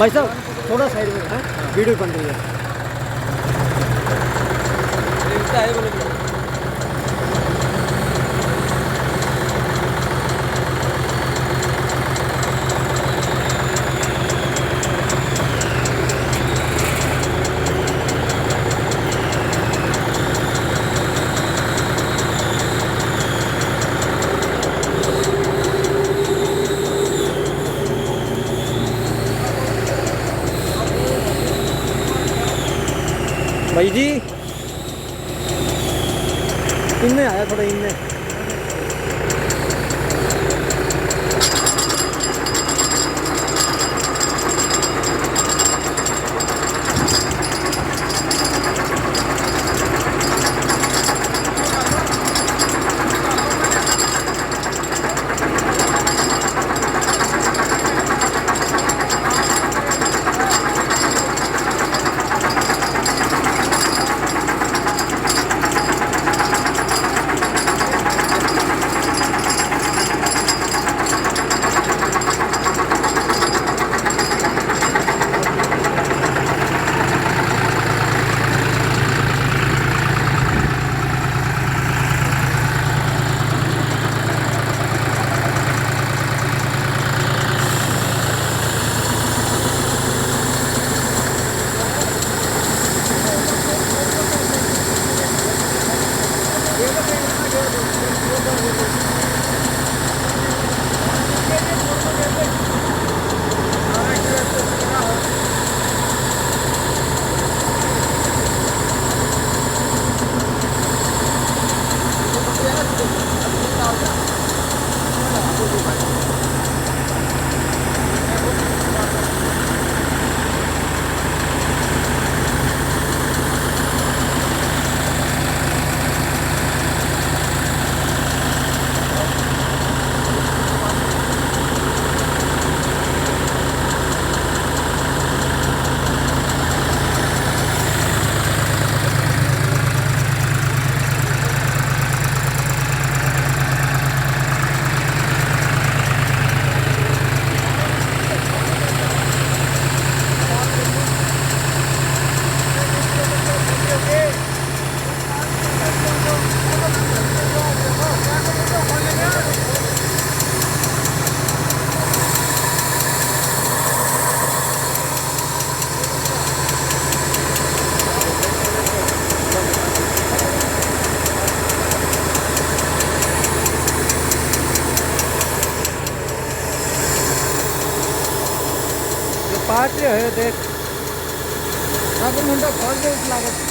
भाई साहब थोड़ा साइड में है, वीडियो बन रही है। भाई जी इनमें आया थोड़ा इनमें। पार्ट है देख मुंडा खोल दे लागत।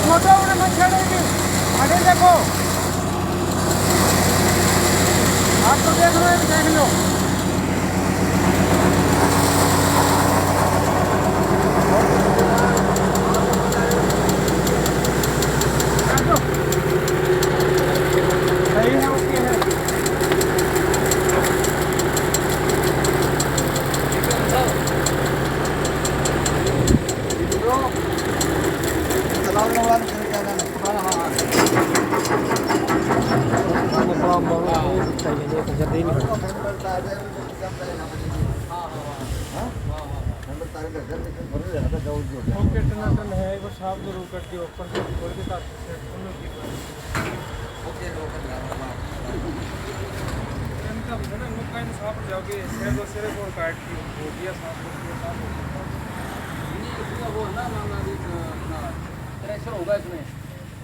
छोटा उन्हें मत छेड़ेगी, आगे देखो। आप तो देख लो, देख लो। सही है, ओके है। ओके टनाटन है वो साफ जरूर कर दियो ऊपर से खोल के साथ सेट खोलो की ओके इनका है ना लोग काइन साफ जाओगे सिरे को काट की हो गया साफ हो गया साफ ये इसका वो ना मामला भी ना थ्रेशर होगा इसमें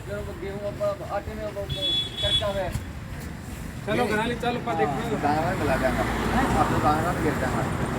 जो गेहूं और आटे में वो खर्चा है चलो घना ली चलो पा देखो दाना में मिला देंगे आपको दाना में गिर जाएगा